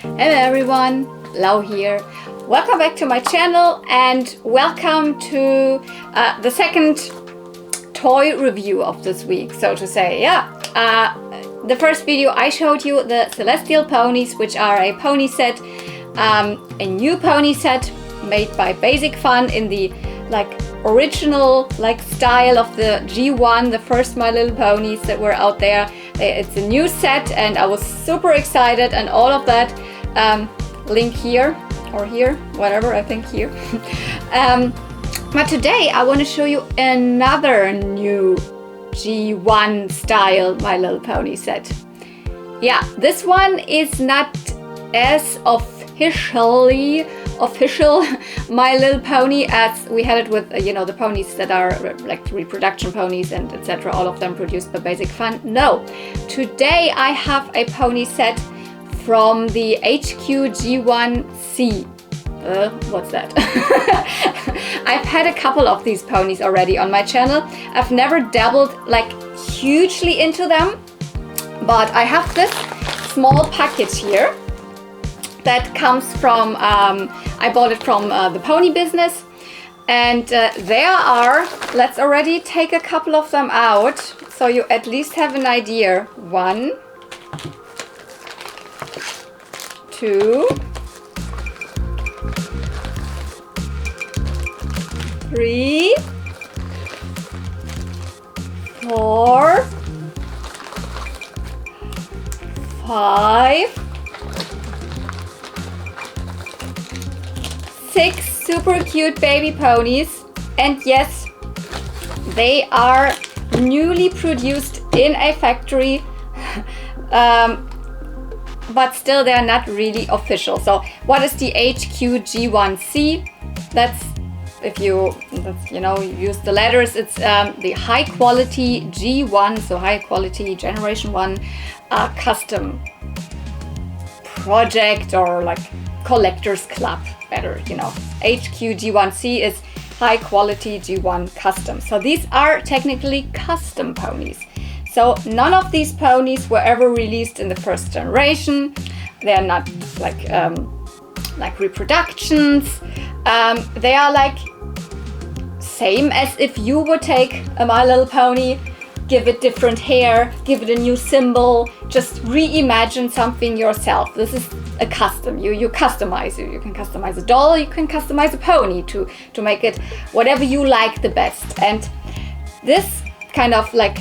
Hello everyone, Lau here. Welcome back to my channel and welcome to the second toy review of this week, so to say. The first video I showed you the Celestial Ponies, which are a pony set, a new pony set made by Basic Fun in the original style of the G1, the first My Little Ponies that were out there. It's a new set and I was super excited, and all of that link here or here, whatever, I think here. But today I want to show you another new G1 style My Little Pony set. Yeah, this one is not as official My Little Pony as we had it with the ponies that are like reproduction ponies and etc., all of them produced by Basic Fun. No, today I have a pony set from the HQG1C. What's that? I've had a couple of these ponies already on my channel. I've never dabbled hugely into them, but I have this small package here that comes from, I bought it from ThePonyBusiness, and there are, let's already take a couple of them out so you at least have an idea. 1, 2, 3, 4, 5, 6 super cute baby ponies, and yes, they are newly produced in a factory, but still they are not really official. So what is the HQG1C? That's, if you use the letters, it's the high quality G1, so high quality generation 1 custom project, or collectors club, better, HQG1C is high quality G1 custom. So these are technically custom ponies. So none of these ponies were ever released in the first generation. They are not like reproductions. They are same as if you would take a My Little Pony, give it different hair, give it a new symbol, just reimagine something yourself. This is a custom. You customize it. You can customize a doll, you can customize a pony to make it whatever you like the best. And this kind of a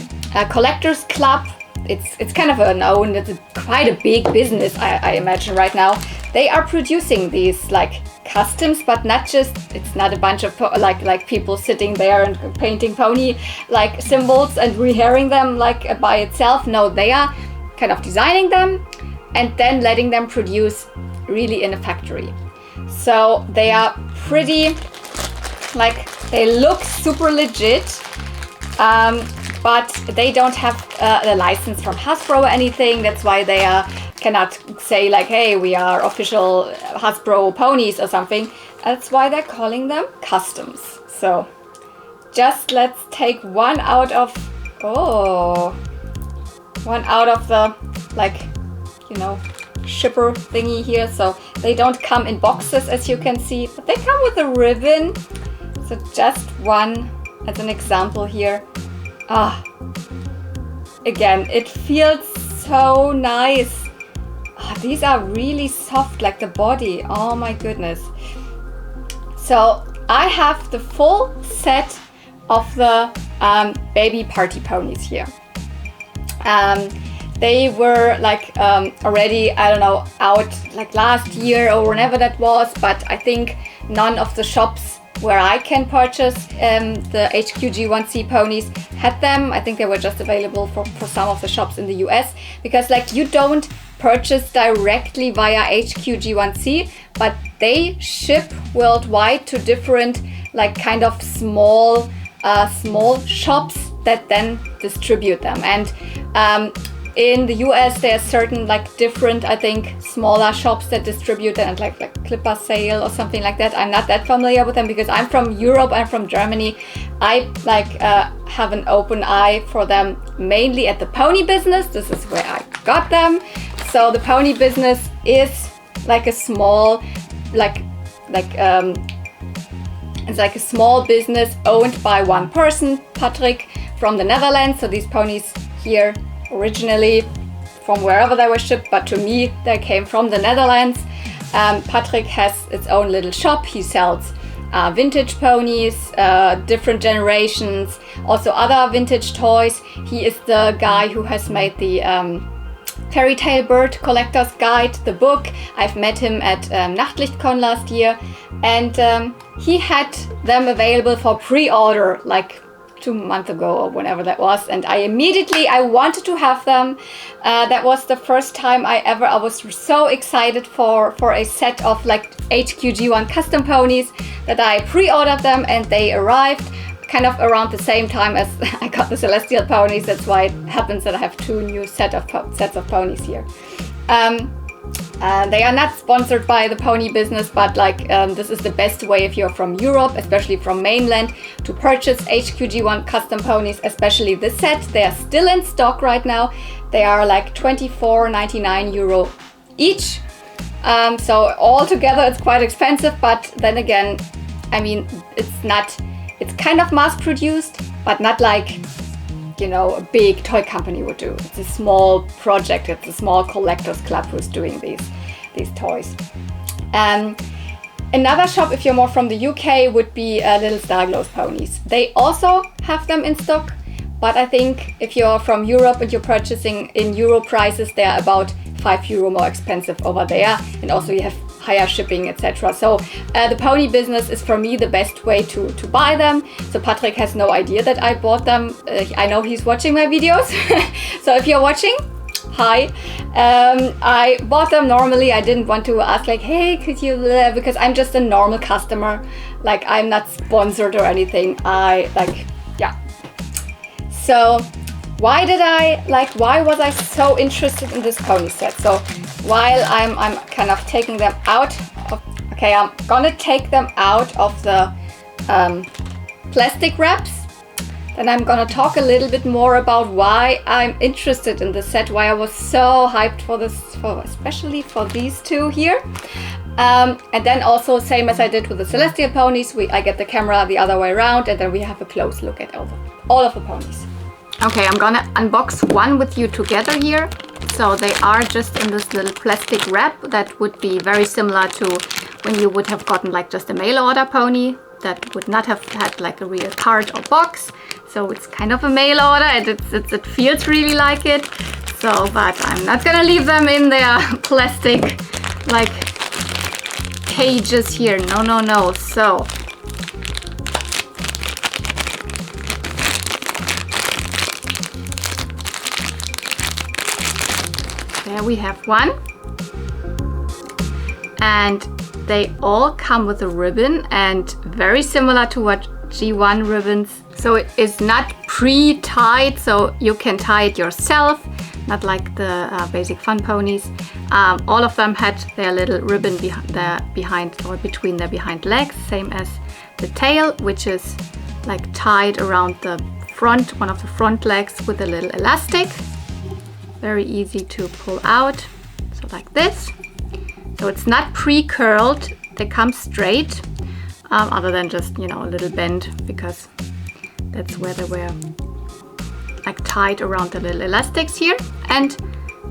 collector's club, it's kind of known, it's quite a big business, I imagine right now. They are producing these customs, but not just, it's not a bunch of people sitting there and painting pony symbols and rehairing them by itself. No, they are kind of designing them and then letting them produce really in a factory. So they are pretty, they look super legit, but they don't have a license from Hasbro or anything. That's why they cannot say hey, we are official Hasbro ponies or something. That's why they're calling them customs. So just let's take one out of the shipper thingy here. So they don't come in boxes, as you can see, but they come with a ribbon. So just one as an example here. Again, it feels so nice. These are really soft, like the body. Oh my goodness. So I have the full set of the baby Party Ponies here. They were already, I don't know, out last year or whenever that was, but I think none of the shops where I can purchase the HQG1C ponies had them. I think they were just available for some of the shops in the US, because you don't purchase directly via HQG1C, but they ship worldwide to different kind of small shops that then distribute them. And in the US there are certain different, I think, smaller shops that distribute it, and like Clipper Sale or something like that. I'm not that familiar with them because I'm from Europe, I'm from Germany. I have an open eye for them mainly at ThePonyBusiness. This is where I got them. So ThePonyBusiness is like a small, it's like a small business owned by one person, Patrick, from the Netherlands. So these ponies here originally from wherever they were shipped, but to me they came from the Netherlands. Patrick has its own little shop. He sells vintage ponies, different generations, also other vintage toys. He is the guy who has made the Fairy Tale Bird Collector's Guide, the book. I've met him at Nachtlichtcon last year, and he had them available for pre-order like 2 months ago or whenever that was, and I wanted to have them. That was the first time I was so excited for a set of like HQG1 custom ponies that I pre-ordered them, and they arrived kind of around the same time as I got the Celestial ponies. That's why it happens that I have 2 new sets of ponies here. They are not sponsored by the Pony Business, but like this is the best way if you're from Europe, especially from mainland, to purchase HQG1 custom ponies, especially this set. They are still in stock right now. They are like €24.99 each. So altogether it's quite expensive, but then again, I mean, it's kind of mass produced, but not like, you know, a big toy company would do. It's a small project. It's a small collectors club who's doing these toys. Another shop, if you're more from the UK, would be LittleStarglowPonies. They also have them in stock, but I think if you're from Europe and you're purchasing in euro prices, they are about €5 more expensive over there, and also you have higher shipping, etc. So the Pony Business is for me the best way to buy them. So Patrick has no idea that I bought them. I know he's watching my videos. So if you're watching, hi. I bought them normally. I didn't want to ask like, hey, could you, because I'm just a normal customer. Like, I'm not sponsored or anything. Yeah. So why was I so interested in this pony set? So while I'm kind of taking them out of, okay, I'm gonna take them out of the plastic wraps. Then I'm gonna talk a little bit more about why I'm interested in this set, why I was so hyped for this, especially for these two here. And then also, same as I did with the Celestial ponies, I get the camera the other way around, and then we have a close look at all of the ponies. Okay, I'm gonna unbox one with you together here. So they are just in this little plastic wrap that would be very similar to when you would have gotten like just a mail order pony that would not have had like a real card or box. So it's kind of a mail order, and it feels really like it. So, but I'm not gonna leave them in their plastic like cages here. No. So there we have one, and they all come with a ribbon, and very similar to what G1 ribbons. So it is not pre-tied, so you can tie it yourself, not like the basic fun ponies. All of them had their little ribbon between their behind legs, same as the tail, which is like tied around the front, one of the front legs with a little elastic. Very easy to pull out, so like this. So it's not pre-curled, they come straight, other than just, you know, a little bend, because that's where they were like tied around the little elastics here. And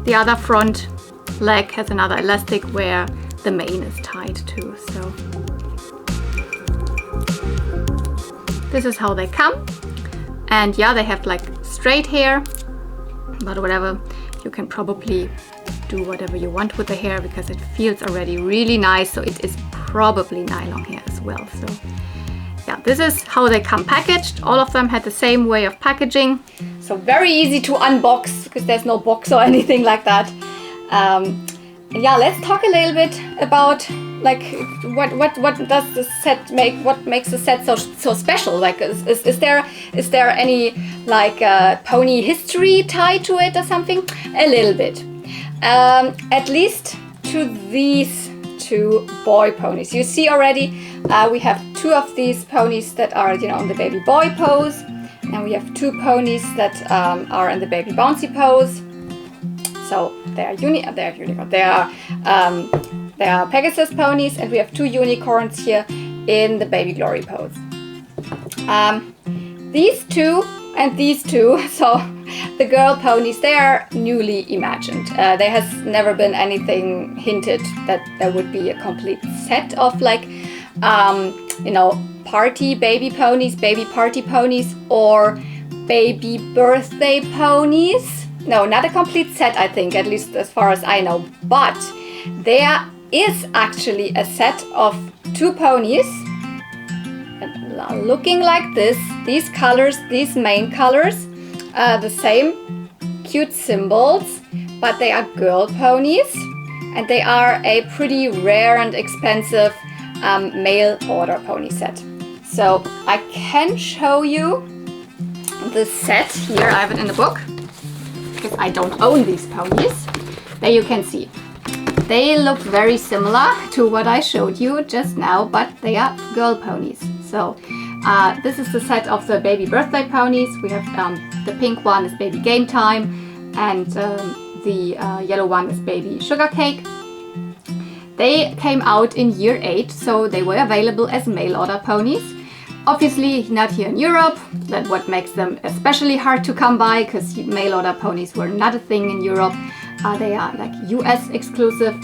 the other front leg has another elastic where the mane is tied to. So this is how they come. And yeah, they have like straight hair, but whatever, you can probably do whatever you want with the hair because it feels already really nice. So it is probably nylon hair as well. So yeah, this is how they come packaged. All of them had the same way of packaging. So very easy to unbox because there's no box or anything like that. And yeah, let's talk a little bit about like what does the set make? What makes the set so special? Like, is there any like pony history tied to it or something? A little bit, at least to these two boy ponies. You see already, we have two of these ponies that are, you know, on the baby boy pose, and we have two ponies that are in the baby bouncy pose. So they are unique. They are There are Pegasus ponies, and we have 2 unicorns here in the baby glory pose. These two and these two, so the girl ponies, they are newly imagined. There has never been anything hinted that there would be a complete set of like, you know, party baby ponies, baby party ponies, or baby birthday ponies. No, not a complete set, I think, at least as far as I know. But there is actually a set of 2 ponies looking like this. These colors, these main colors, the same cute symbols, but they are girl ponies, and they are a pretty rare and expensive mail order pony set. So I can show you the set here. I have it in the book because I don't own these ponies. There you can see. They look very similar to what I showed you just now, but they are girl ponies. So this is the set of the baby birthday ponies. We have the pink one is baby game time, and the yellow one is baby sugar cake. They came out in year 8, so they were available as mail order ponies. Obviously not here in Europe. That's what makes them especially hard to come by, because mail order ponies were not a thing in Europe. They are like US exclusive,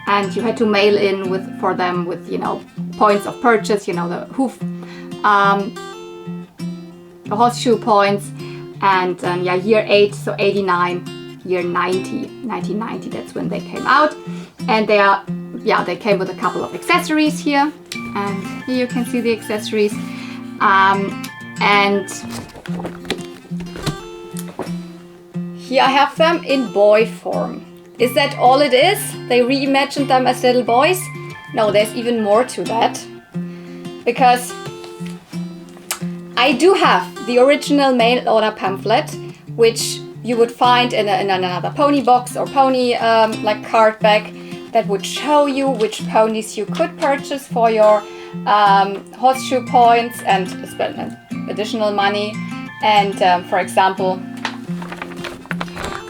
and you had to mail in for them with, you know, points of purchase, you know, the hoof, the horseshoe points, and yeah, year 8, so 89, year 90, 1990, that's when they came out. And they are, yeah, they came with a couple of accessories here, and here you can see the accessories. And here I have them in boy form. Is that all it is? They reimagined them as little boys? No, there's even more to that. Because I do have the original mail order pamphlet, which you would find in another pony box or pony like card back, that would show you which ponies you could purchase for your horseshoe points and spend additional money. And for example,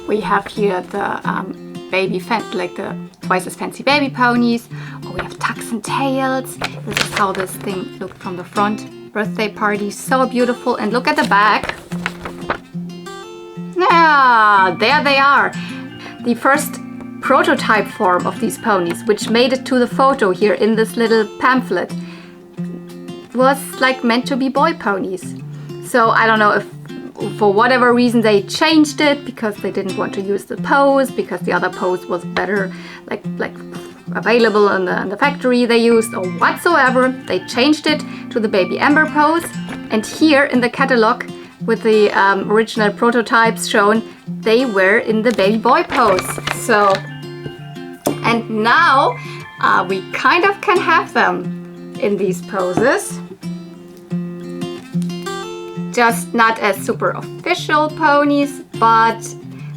we have here the like the twice as fancy baby ponies, or we have tucks and tails. This is how this thing looked from the front. Birthday party, so beautiful. And look at the back. Yeah, there they are. The first prototype form of these ponies, which made it to the photo here in this little pamphlet, was like meant to be boy ponies. So I don't know if for whatever reason they changed it, because they didn't want to use the pose, because the other pose was better like available in the factory they used, or whatsoever. They changed it to the baby amber pose, and here in the catalog with the original prototypes shown, they were in the baby boy pose. So, and now we kind of can have them in these poses, just not as super official ponies, but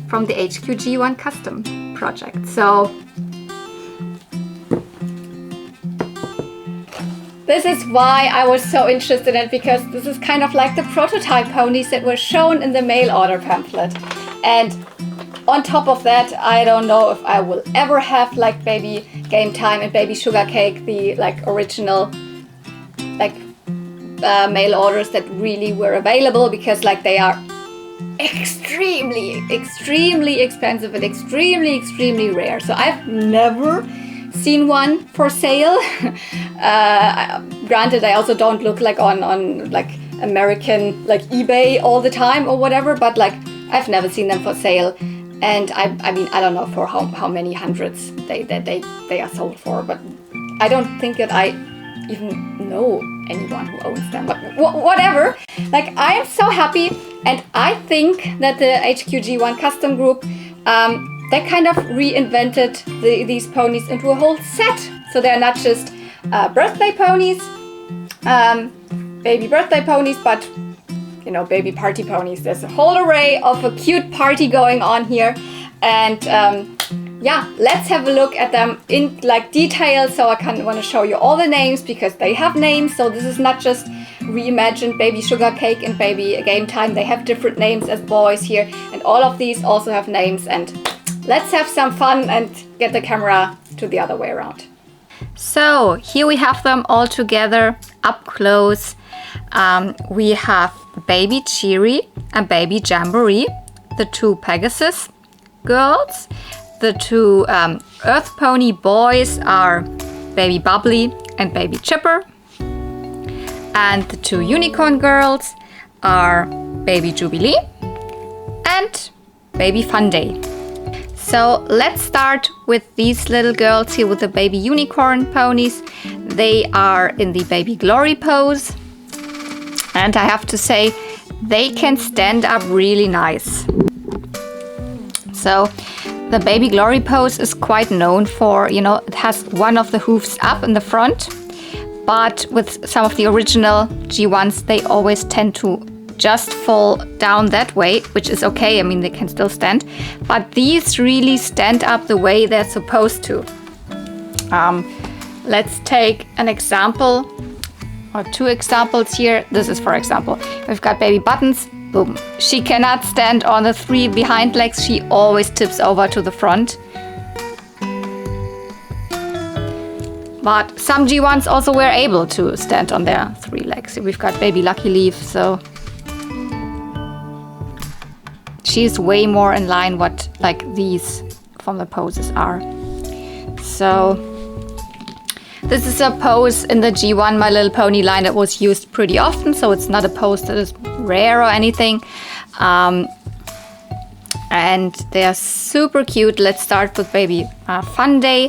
from the HQG1 custom project. So this is why I was so interested in it, because this is kind of like the prototype ponies that were shown in the mail order pamphlet. And on top of that, I don't know if I will ever have like baby game time and baby sugar cake, the like original like mail orders that really were available, because like they are extremely expensive and extremely rare. So I've never seen one for sale. Granted, I also don't look like on like American like eBay all the time or whatever, but like I've never seen them for sale. And I mean, I don't know for how many hundreds they are sold for, but I don't think that I even know anyone who owns them, but whatever. Like, I am so happy, and I think that the HQG1 custom group, they kind of reinvented these ponies into a whole set. So they're not just birthday ponies, baby birthday ponies, but you know, baby party ponies. There's a whole array of a cute party going on here, and yeah, let's have a look at them in like detail. So I kind of want to show you all the names, because they have names. So this is not just reimagined baby sugar cake and baby game time. They have different names as boys here, and all of these also have names. And let's have some fun and get the camera to the other way around. So here we have them all together up close. We have baby Cheery and baby Jamboree, the two Pegasus girls. The two Earth Pony boys are baby Bubbly and baby Chipper. And the two Unicorn girls are baby Jubilee and baby Fun Day. So let's start with these little girls here with the baby Unicorn ponies. They are in the baby Glory pose. And I have to say, they can stand up really nice. So the baby Glory pose is quite known for, it has one of the hoofs up in the front. But with some of the original G1s, they always tend to just fall down that way, which is okay. I mean, they can still stand. But these really stand up the way they're supposed to. Let's take an example or two examples here. This is, for example, we've got baby Buttons. Boom. She cannot stand on the three behind legs. She always tips over to the front. But some G1s also were able to stand on their three legs. We've got baby Lucky Leaf, so she's way more in line what like these from the poses are. So this is a pose in the G1 My Little Pony line that was used pretty often, so it's not a pose that is rare or anything. And they're super cute. Let's start with baby Fun Day.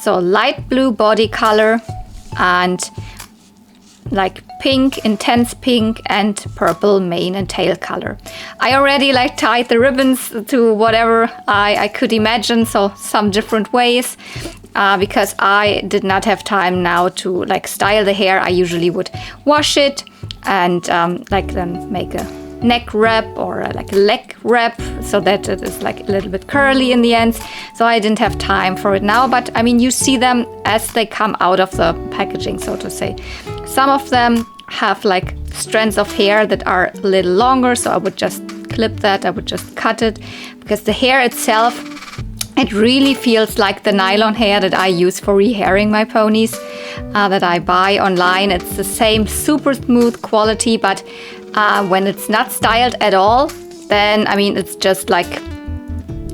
So light blue body color and like pink, intense pink, and purple mane and tail color. I already like tied the ribbons to whatever I could imagine, so some different ways. Because I did not have time now to like style the hair. I usually would wash it and like then make a neck wrap or like a leg wrap so that it is like a little bit curly in the ends. So I didn't have time for it now, but I mean, you see them as they come out of the packaging, so to say. Some of them have like strands of hair that are a little longer, so I would just clip that, I would just cut it, because the hair itself, it really feels like the nylon hair that I use for rehairing my ponies that I buy online. It's the same super smooth quality, but when it's not styled at all, then I mean it's just like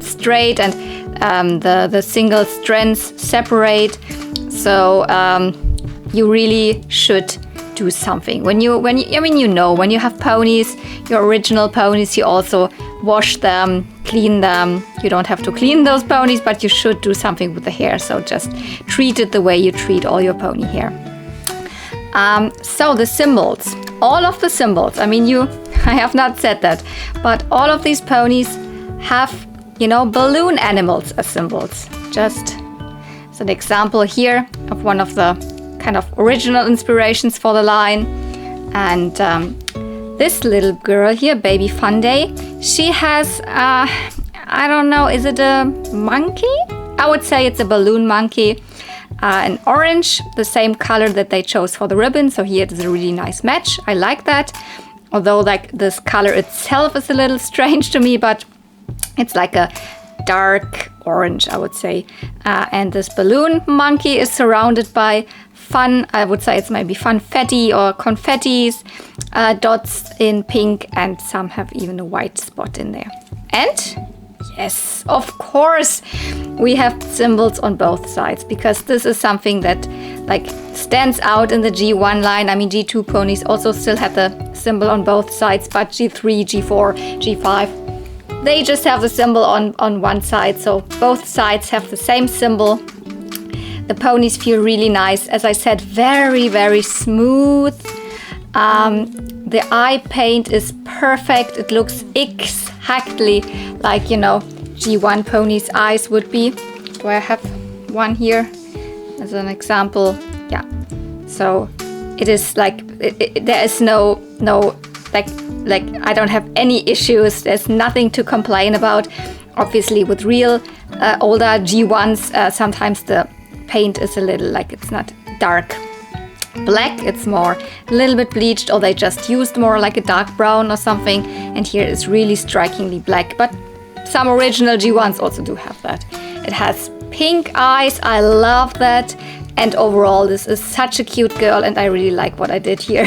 straight and the single strands separate. So you really should do something. When you have ponies, your original ponies, you also wash them, clean them. You don't have to clean those ponies, but you should do something with the hair. So just treat it the way you treat all your pony hair. So the symbols, all of the symbols, I mean, I have not said that, but all of these ponies have, balloon animals as symbols. Just as an example here of one of the kind of original inspirations for the line. And this little girl here, baby Fun Day, she has, I don't know, is it a monkey? I would say it's a balloon monkey. An orange, the same color that they chose for the ribbon. So here it is a really nice match. I like that. Although like this color itself is a little strange to me, but it's like a dark orange, I would say. And this balloon monkey is surrounded by fun, I would say it's maybe funfetti or confettis, dots in pink, and some have even a white spot in there. And yes, of course, we have symbols on both sides, because this is something that like stands out in the G1 line. I mean, G2 ponies also still have the symbol on both sides, but G3, G4, G5, they just have the symbol on one side. So both sides have the same symbol. The ponies feel really nice. As I said, very, very smooth. The eye paint is perfect. It looks exactly like, G1 ponies' eyes would be. Do I have one here as an example? Yeah. So it is like, there is no like I don't have any issues. There's nothing to complain about. Obviously, with real older G1s, sometimes the paint is a little like, it's not dark black, it's more a little bit bleached, or they just used more like a dark brown or something. And here it's really strikingly black, but some original G1s also do have that. It has pink eyes, I love that. And overall, this is such a cute girl, and I really like what I did here.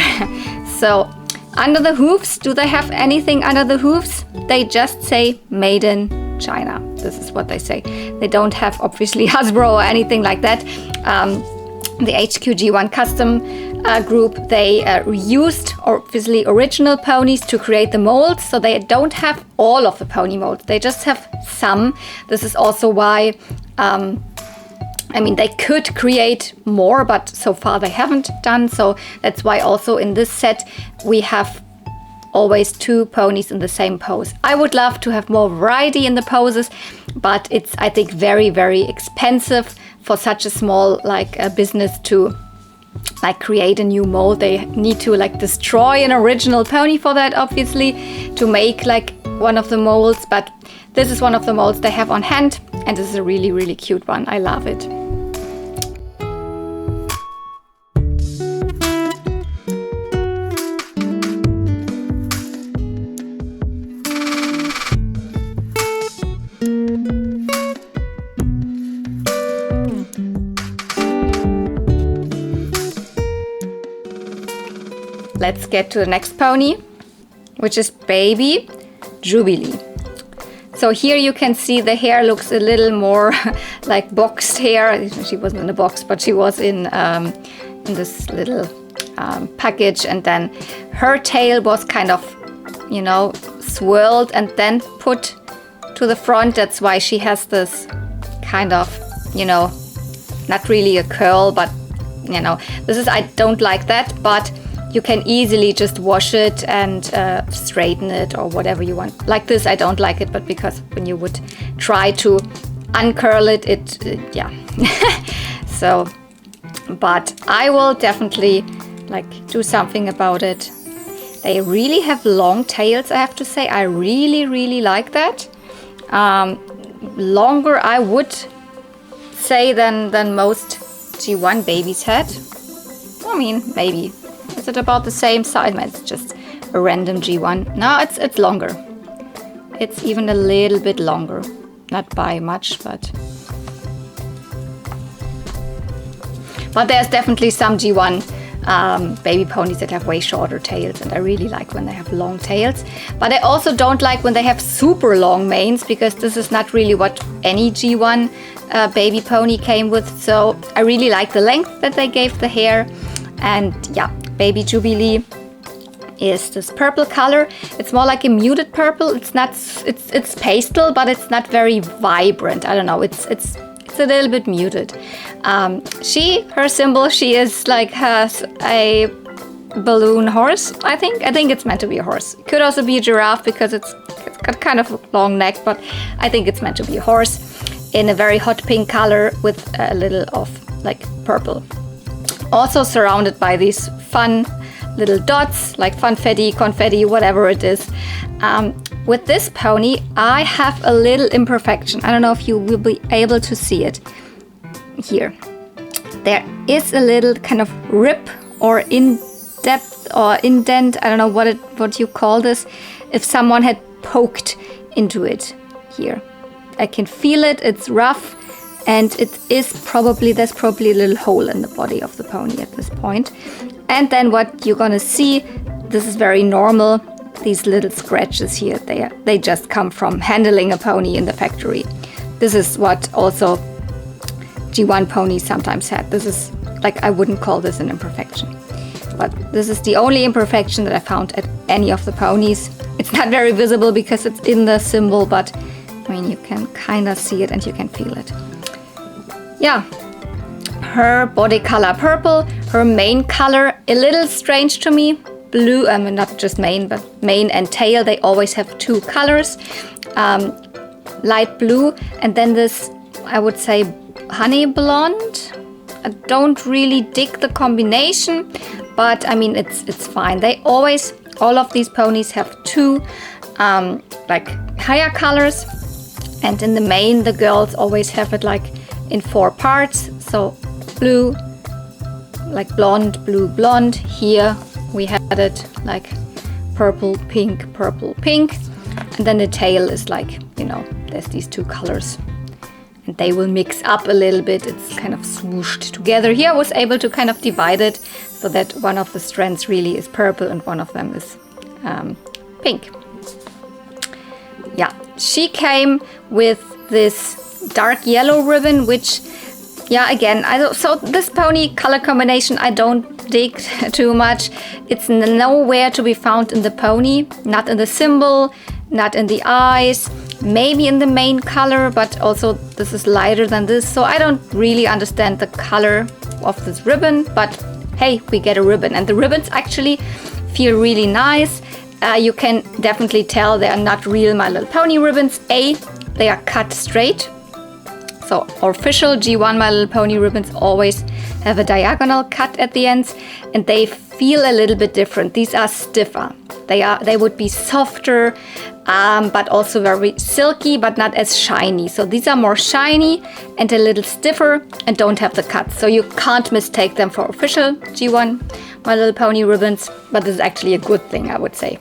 So, under the hoofs, do they have anything under the hoofs? They just say made in China. This is what they say. They don't have, obviously, Hasbro or anything like that. The HQG1 custom group, they reused, obviously, original ponies to create the molds. So they don't have all of the pony molds. They just have some. This is also why... I mean, they could create more, but so far they haven't done. So that's why also in this set, we have always 2 ponies in the same pose. I would love to have more variety in the poses, but it's, I think, very, very expensive for such a small business to create a new mold. They need to destroy an original pony for that, obviously, to make one of the molds. But this is one of the molds they have on hand, and this is a really, really cute one. I love it. Let's get to the next pony, which is baby Jubilee. So here you can see the hair looks a little more like boxed hair. She wasn't in a box, but she was in this little package, and then her tail was kind of, you know, swirled and then put to the front. That's why she has this kind of, you know, not really a curl, but you know, this is, I don't like that, but you can easily just wash it and straighten it or whatever you want. Like this, I don't like it, but because when you would try to uncurl it, yeah. So, but I will definitely do something about it. They really have long tails, I have to say. I really, really like that. Longer, I would say, than most G1 babies had. I mean, maybe. Is it about the same size? It's just a random G1. No, it's longer. It's even a little bit longer. Not by much, but there's definitely some G1 baby ponies that have way shorter tails, and I really like when they have long tails. But I also don't like when they have super long manes, because this is not really what any G1 baby pony came with. So I really like the length that they gave the hair. And yeah, baby Jubilee is this purple color. It's more like a muted purple. It's not, it's pastel, but it's not very vibrant. I don't know. It's a little bit muted. Her symbol, she is has a balloon horse. I think it's meant to be a horse. It could also be a giraffe because it's got kind of a long neck, but I think it's meant to be a horse in a very hot pink color with a little of purple. Also surrounded by these fun little dots, like funfetti, confetti, whatever it is. With this pony, I have a little imperfection. I don't know if you will be able to see it here. There is a little kind of rip or in-depth or indent, I don't know what you call this, if someone had poked into it here. I can feel it, it's rough. And there's probably a little hole in the body of the pony at this point. And then what you're gonna see, this is very normal. These little scratches here, they just come from handling a pony in the factory. This is what also G1 ponies sometimes had. This is I wouldn't call this an imperfection. But this is the only imperfection that I found at any of the ponies. It's not very visible because it's in the symbol, but I mean, you can kind of see it and you can feel it. Yeah, her body color purple, her mane color a little strange to me. Blue, not just mane, but mane and tail, they always have 2 colors. Light blue, and then this, I would say, honey blonde. I don't really dig the combination, but I mean, it's fine. They always, all of these ponies have 2 higher colors, and in the mane, the girls always have it in 4 parts. So blue, blonde, blue, blonde. Here we had it purple, pink, and then the tail is you know, there's these 2 colors. and they will mix up a little bit. It's kind of swooshed together. Here I was able to kind of divide it so that one of the strands really is purple and one of them is pink. Yeah, she came with this dark yellow ribbon, which, yeah, again, so this pony color combination I don't dig too much. It's nowhere to be found in the pony, not in the symbol, not in the eyes, maybe in the main color, but also this is lighter than this, so I don't really understand the color of this ribbon, but hey, we get a ribbon, and the ribbons actually feel really nice. You can definitely tell they are not real My Little Pony ribbons. They are cut straight. So official G1 My Little Pony ribbons always have a diagonal cut at the ends, and they feel a little bit different. These are stiffer. They would be softer, but also very silky, but not as shiny. So these are more shiny and a little stiffer and don't have the cuts. So you can't mistake them for official G1 My Little Pony ribbons, but this is actually a good thing, I would say,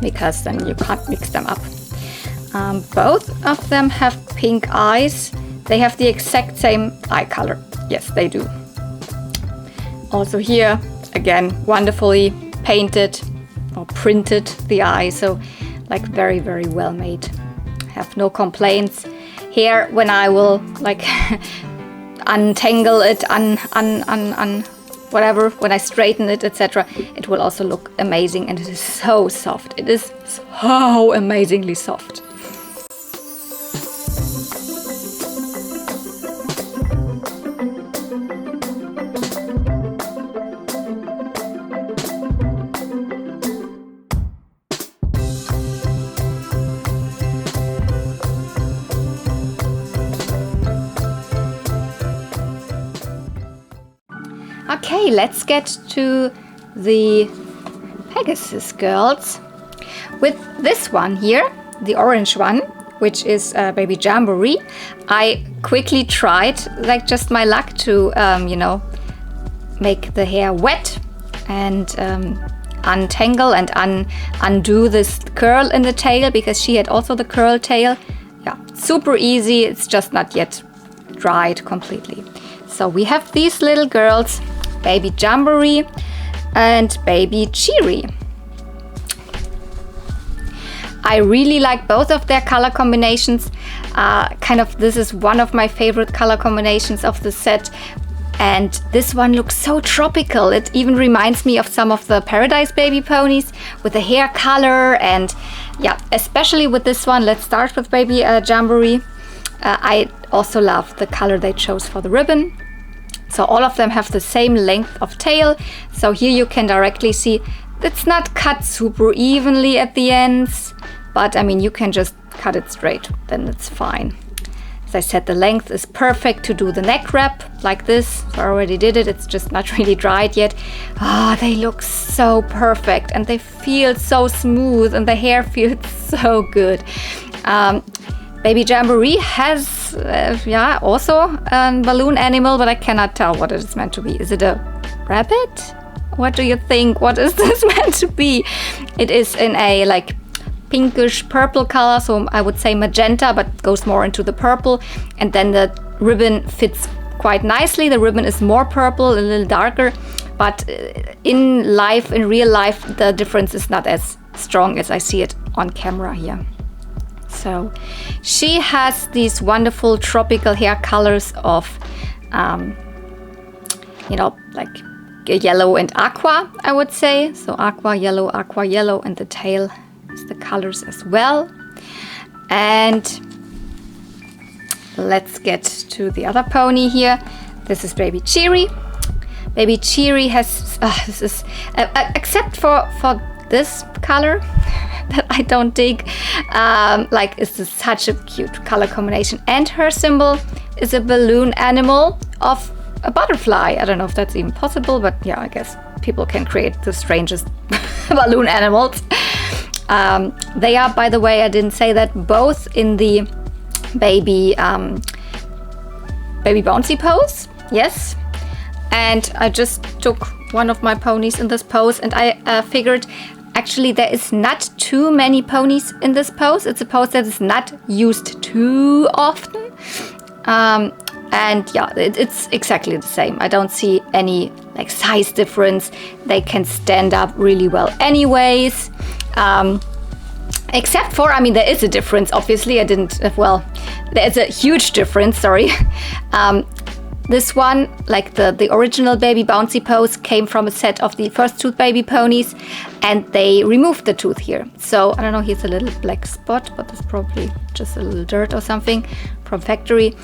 because then you can't mix them up. Both of them have pink eyes. They have the exact same eye color. Yes, they do. Also here, again, wonderfully painted or printed the eye, so like very, very well made. Have no complaints. Here, when I will like untangle it, whatever, when I straighten it, etc., it will also look amazing, and it is so soft. It is so amazingly soft. Okay, let's get to the Pegasus girls. With this one here, the orange one, which is Baby Jamboree, I quickly tried, like just my luck, to you know, make the hair wet and untangle and undo this curl in the tail, because she had also the curl tail. Yeah, super easy. It's just not yet dried completely. So we have these little girls, Baby Jamboree and Baby Cheery. I really like both of their color combinations. This is one of my favorite color combinations of the set. And this one looks so tropical. It even reminds me of some of the Paradise Baby ponies with the hair color. And yeah, especially with this one, let's start with Baby Jamboree. I also love the color they chose for the ribbon. So all of them have the same length of tail. So here you can directly see it's not cut super evenly at the ends, but I mean, you can just cut it straight, then it's fine. As I said, the length is perfect to do the neck wrap like this. So I already did it, it's just not really dried yet. They look so perfect and they feel so smooth and the hair feels so good. Baby Jamboree has, also a balloon animal, but I cannot tell what it is meant to be. Is it a rabbit? What do you think? What is this meant to be? It is in a like pinkish purple color, so I would say magenta, but goes more into the purple. And then the ribbon fits quite nicely. The ribbon is more purple, a little darker, but in real life, the difference is not as strong as I see it on camera here. So she has these wonderful tropical hair colors of, like yellow and aqua, I would say. So aqua, yellow, and the tail is the colors as well. And let's get to the other pony here. This is Baby Cheery. Baby Cheery has, except for this color, that I don't dig. It's just such a cute color combination. And her symbol is a balloon animal of a butterfly. I don't know if that's even possible, but yeah, I guess people can create the strangest balloon animals. They are, by the way, I didn't say that, both in the baby bouncy pose. Yes. And I just took one of my ponies in this pose, and I figured actually there is not too many ponies in this pose. It's a pose that is not used too often. And yeah, it's exactly the same. I don't see any like size difference. They can stand up really well anyways. Except for, I mean, there is a difference, obviously. There's a huge difference, sorry. This one, like the original Baby Bouncy pose, came from a set of the first tooth Baby Ponies, and they removed the tooth here. So, I don't know, here's a little black spot, but it's probably just a little dirt or something from factory.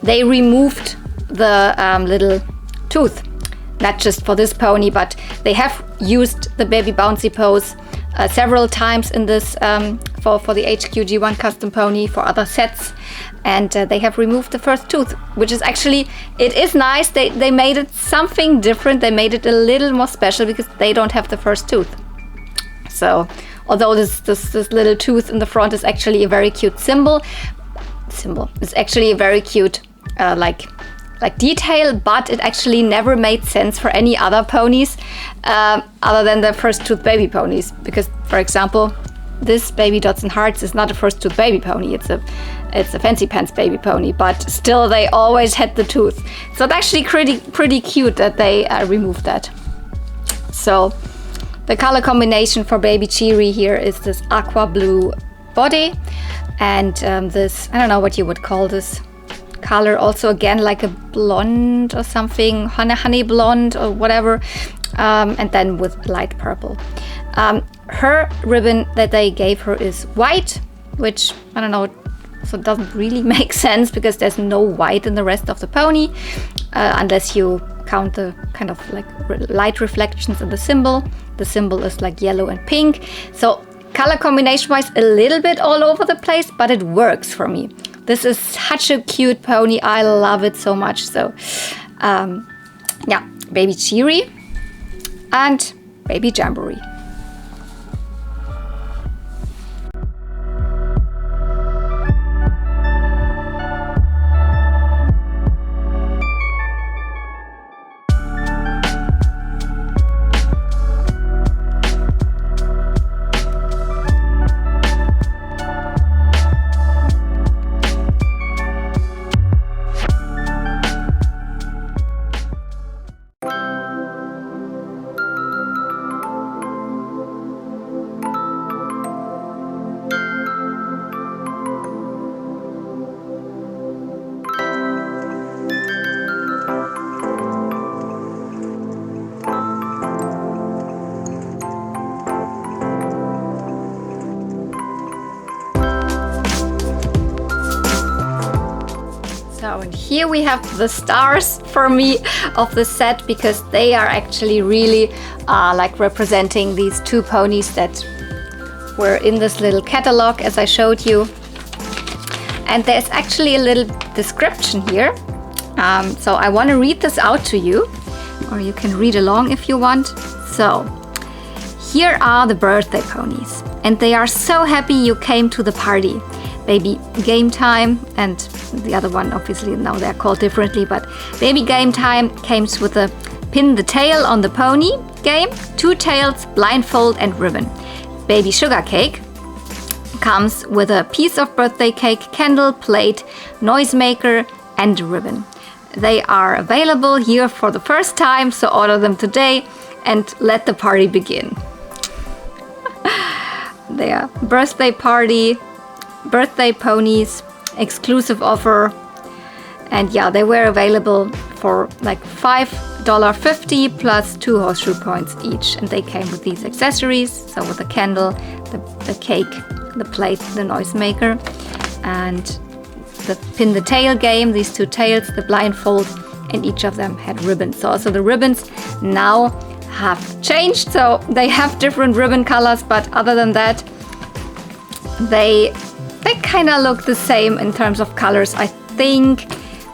They removed the little tooth, not just for this pony, but they have used the Baby Bouncy pose several times in this for the HQG1 custom pony, for other sets, and they have removed the first tooth, which is actually, it is nice. They made it something different. They made it a little more special because they don't have the first tooth. So although this little tooth in the front is actually a very cute symbol, it's actually a very cute like detail, but it actually never made sense for any other ponies other than the first tooth Baby Ponies, because, for example, this Baby Dots and Hearts is not a first tooth Baby Pony. It's a Fancy Pants Baby Pony, but still they always had the tooth. So it's actually pretty cute that they removed that. So the color combination for Baby Cheery here is this aqua blue body, and this, I don't know what you would call this color, also again like a blonde or something, honey blonde or whatever, and then with light purple. Her ribbon that they gave her is white, which, I don't know, so it doesn't really make sense because there's no white in the rest of the pony, unless you count the kind of like light reflections in the symbol. The symbol is like yellow and pink. So color combination wise, a little bit all over the place, but it works for me. This is such a cute pony. I love it so much. So yeah, Baby Cheery and Baby Jamboree. And here we have the stars for me of the set, because they are actually really like representing these two ponies that were in this little catalog as I showed you. And there's actually a little description here. So I want to read this out to you, or you can read along if you want. So here are the birthday ponies, and they are so happy you came to the party. Baby Game Time, and the other one, obviously now they're called differently, but Baby Game Time comes with a pin the tail on the pony game, 2 tails, blindfold and ribbon. Baby Sugar Cake comes with a piece of birthday cake, candle, plate, noisemaker and ribbon. They are available here for the first time, so order them today and let the party begin. They are birthday party, birthday ponies, exclusive offer, and yeah, they were available for like $5.50 plus 2 horseshoe points each, and they came with these accessories, so with the candle, the cake, the plate, the noisemaker, and the pin the tail game, these 2 tails, the blindfold, and each of them had ribbons. So also the ribbons now have changed, so they have different ribbon colors, but other than that, they kind of look the same in terms of colors. I think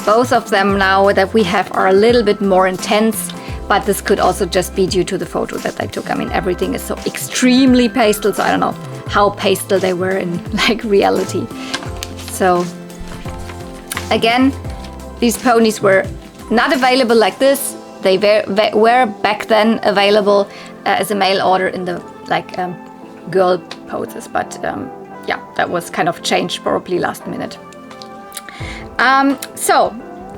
both of them now that we have are a little bit more intense, but this could also just be due to the photo that I took. I mean, everything is so extremely pastel, so I don't know how pastel they were in like reality. So again, these ponies were not available like this. They were back then available as a mail order in the like girl poses, but yeah, that was kind of changed probably last minute. So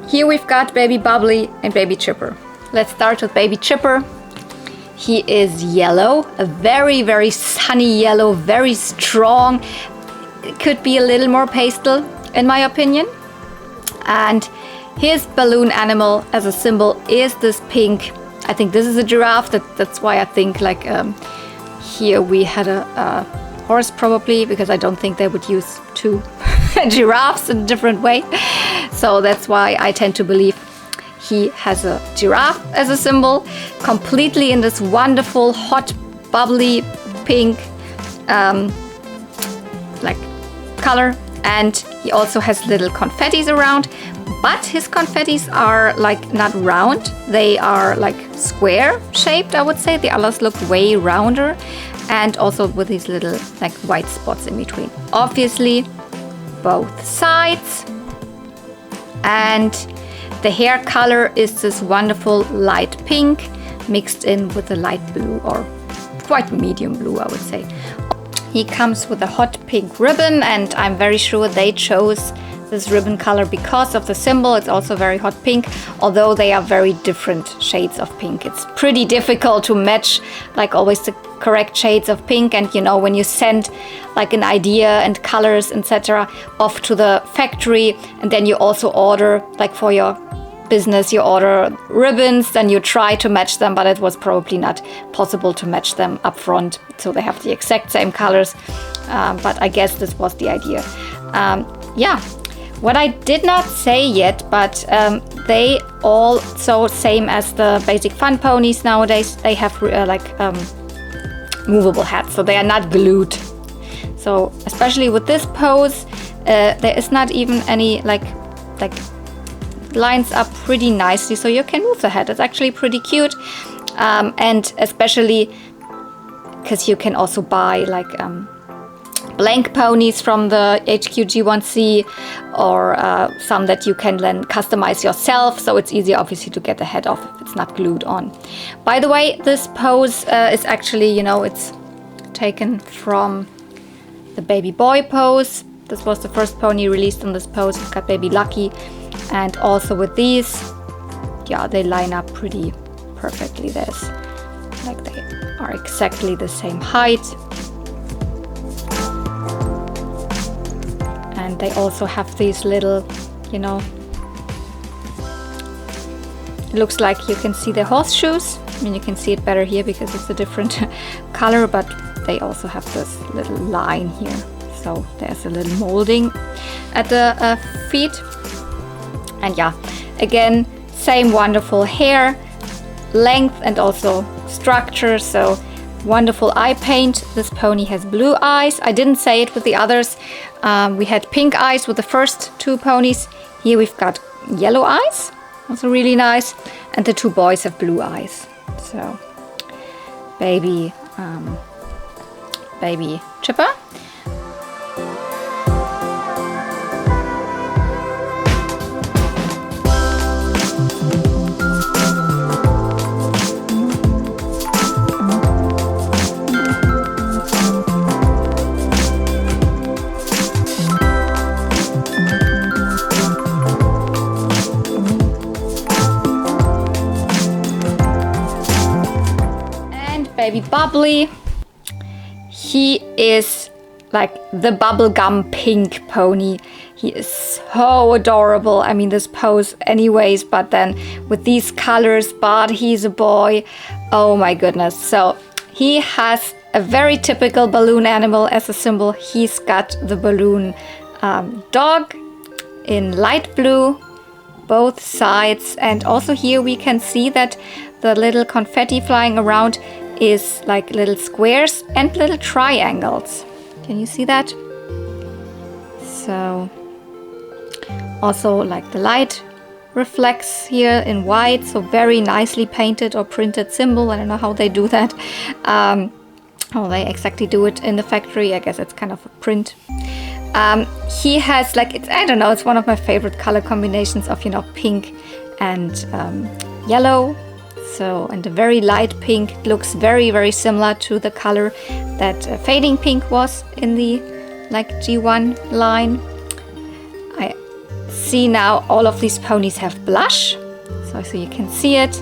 here we've got Baby Bubbly and Baby Chipper. Let's start with Baby Chipper. He is yellow, a very, very sunny yellow, very strong. It could be a little more pastel, in my opinion. And his balloon animal as a symbol is this pink. I think this is a giraffe. That's why I think like here we had a horse probably, because I don't think they would use two giraffes in a different way. So that's why I tend to believe he has a giraffe as a symbol, completely in this wonderful, hot, bubbly pink like color. And he also has little confettis around, but his confettis are like not round. They are like square shaped, I would say. The others look way rounder, and also with these little like white spots in between. Obviously, both sides. And the hair color is this wonderful light pink mixed in with a light blue, or quite medium blue, I would say. He comes with a hot pink ribbon, and I'm very sure they chose this ribbon color because of the symbol. It's also very hot pink, although they are very different shades of pink. It's pretty difficult to match like always the correct shades of pink, and you know, when you send like an idea and colors etc. off to the factory, and then you also order like for your business, you order ribbons, then you try to match them, but it was probably not possible to match them up front, so they have the exact same colors. But I guess this was the idea. Yeah, what I did not say yet, but they also, same as the basic fun ponies nowadays, they have movable hats, so they are not glued. So especially with this pose, there is not even any like lines up pretty nicely, so you can move the head. It's actually pretty cute, and especially because you can also buy like blank ponies from the HQG1C, or some that you can then customize yourself, so it's easier obviously to get the head off if it's not glued on. By the way, this pose is actually, you know, it's taken from the baby boy pose. This was the first pony released in this pose. It's got Baby Lucky. And also with these, yeah, they line up pretty perfectly. There's like they are exactly the same height. And they also have these little, you know, it looks like you can see the horseshoes. I mean, you can see it better here because it's a different color, but they also have this little line here. So there's a little molding at the feet. And yeah, again, same wonderful hair, length, and also structure. So wonderful eye paint. This pony has blue eyes. I didn't say it with the others. We had pink eyes with the first two ponies. Here we've got yellow eyes, also really nice. And the two boys have blue eyes. So baby Chipper. Baby Bubbly, he is like the bubblegum pink pony. He is so adorable. I mean, this pose anyways, but then with these colors, but he's a boy. Oh my goodness. So he has a very typical balloon animal as a symbol. He's got the balloon dog in light blue, both sides. And also here we can see that the little confetti flying around is like little squares and little triangles. Can you see that? So also like the light reflects here in white, so very nicely painted or printed symbol. I don't know how they do that, how they exactly do it in the factory. I guess it's kind of a print. He has like, it's, I don't know, it's one of my favorite color combinations of, you know, pink and yellow. So, and a very light pink looks very, very similar to the color that fading pink was in the like G1 line. I see now all of these ponies have blush. So you can see it.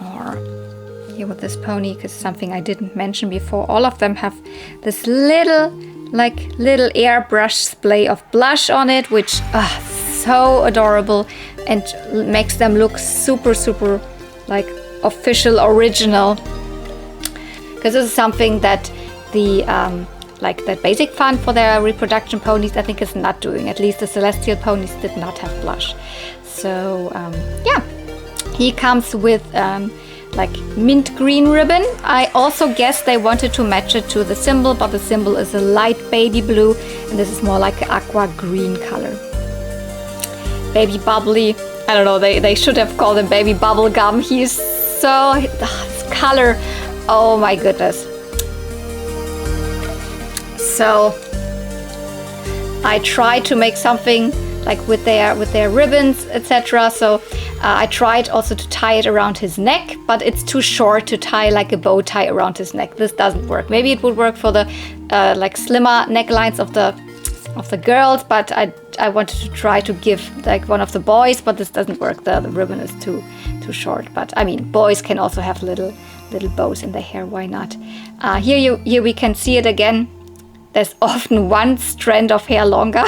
Or here with this pony, because something I didn't mention before, all of them have this little airbrush spray of blush on it, which so adorable and makes them look super like official, original. Because this is something that the like that basic fund for their reproduction ponies I think is not doing. At least the celestial ponies did not have blush. So yeah, he comes with like mint green ribbon. I also guess they wanted to match it to the symbol, but the symbol is a light baby blue and this is more like an aqua green color. Baby bubbly, I don't know, they should have called him baby bubblegum. He is so, his color, oh my goodness. So I tried to make something like with their ribbons, etc. So I tried also to tie it around his neck, but it's too short to tie like a bow tie around his neck. This doesn't work. Maybe it would work for the like slimmer necklines of the girls, but I wanted to try to give like one of the boys, but this doesn't work. The ribbon is too short. But I mean, boys can also have little bows in their hair. Why not? Here we can see it again. There's often one strand of hair longer,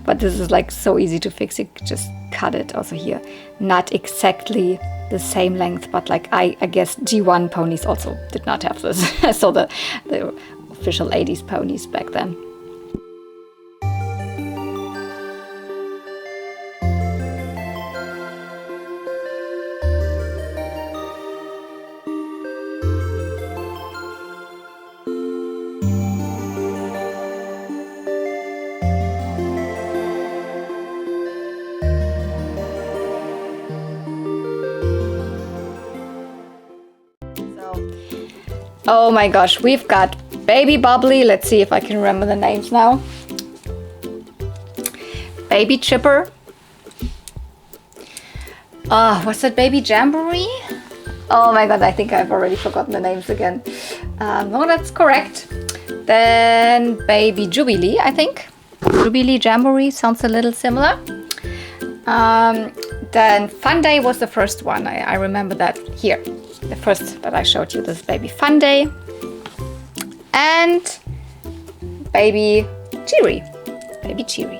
but this is like so easy to fix. You just cut it. Also here, not exactly the same length, but like I guess G1 ponies also did not have this. So the official 80s ponies back then. Oh my gosh, we've got Baby Bubbly. Let's see if I can remember the names now. Baby Chipper. What's that? Baby Jamboree? Oh my god, I think I've already forgotten the names again. No, that's correct. Then Baby Jubilee, I think. Jubilee Jamboree sounds a little similar. Then Fun Day was the first one. I remember that here. The first that I showed you, this Baby Fun Day. And Baby Cheery. Baby Cheery.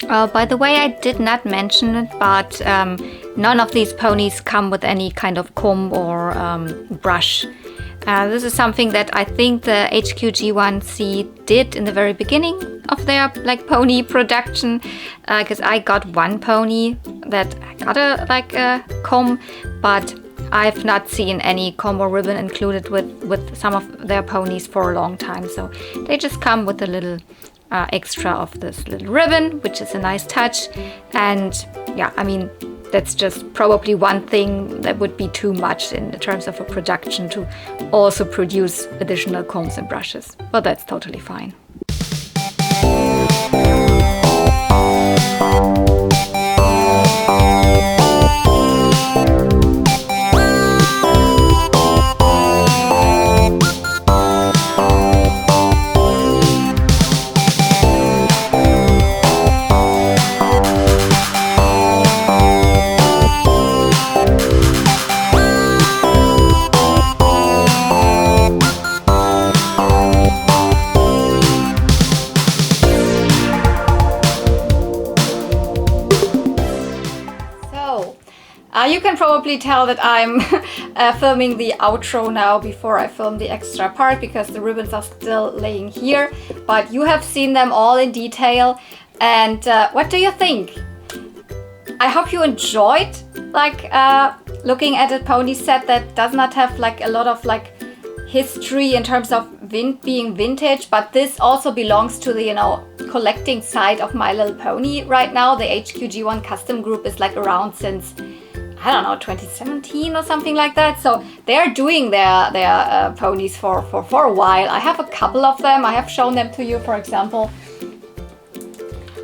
By the way, I did not mention it, but none of these ponies come with any kind of comb or brush. This is something that I think the HQG1C did in the very beginning of their like pony production, because I got one pony that got a comb, but I've not seen any comb or ribbon included with some of their ponies for a long time. So they just come with a little extra of this little ribbon, which is a nice touch. And yeah, I mean, that's just probably one thing that would be too much in terms of a production to also produce additional combs and brushes. But that's totally fine. You can probably tell that I'm filming the outro now before I film the extra part, because the ribbons are still laying here, but you have seen them all in detail. And what do you think? I hope you enjoyed like looking at a pony set that does not have like a lot of like history in terms of being vintage, but this also belongs to the, you know, collecting side of My Little Pony right now. The HQG1 custom group is like around since, I don't know, 2017 or something like that. So they're doing their ponies for a while. I have a couple of them. I have shown them to you. For example,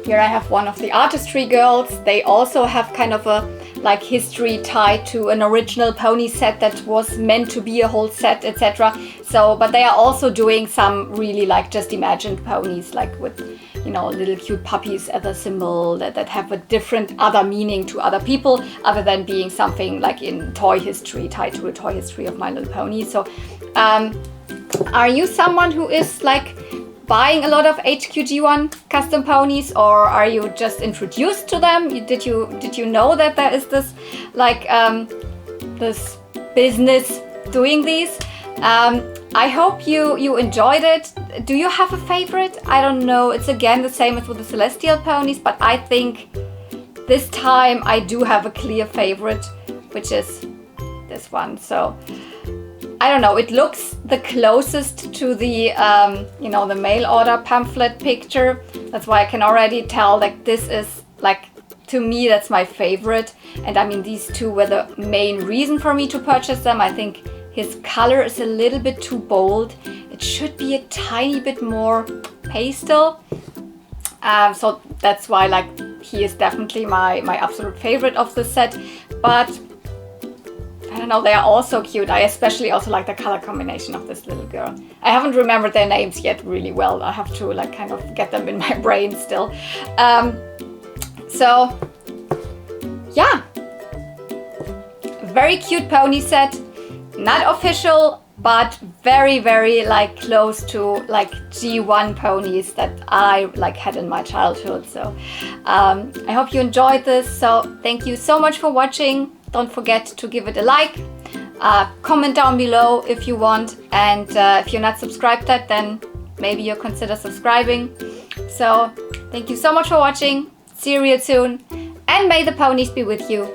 here I have one of the artistry girls. They also have kind of a like history tied to an original pony set that was meant to be a whole set, etc. So, but they are also doing some really like just imagined ponies, like with, you know, little cute puppies as a symbol that have a different other meaning to other people, other than being something like in toy history, tied to a toy history of My Little Pony. So are you someone who is like buying a lot of HQG1 custom ponies, or are you just introduced to them? Did you know that there is this like this business doing these? I hope you enjoyed it. Do you have a favorite? I don't know. It's again the same as with the Celestial ponies, but I think this time I do have a clear favorite, which is this one. So I don't know, it looks the closest to the, you know, the mail order pamphlet picture. That's why I can already tell like this is like, to me, that's my favorite. And I mean, these two were the main reason for me to purchase them. I think his color is a little bit too bold. It should be a tiny bit more pastel. So that's why like he is definitely my absolute favorite of the set. But I don't know, they are all so cute. I especially also like the color combination of this little girl. I haven't remembered their names yet really well. I have to like kind of get them in my brain still. So yeah, very cute pony set. Not official, but very, very like close to like G1 ponies that I like had in my childhood. So I hope you enjoyed this. So thank you so much for watching. Don't forget to give it a like, comment down below if you want, and if you're not subscribed yet, then maybe you'll consider subscribing. So thank you so much for watching. See you real soon, and may the ponies be with you.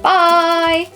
Bye!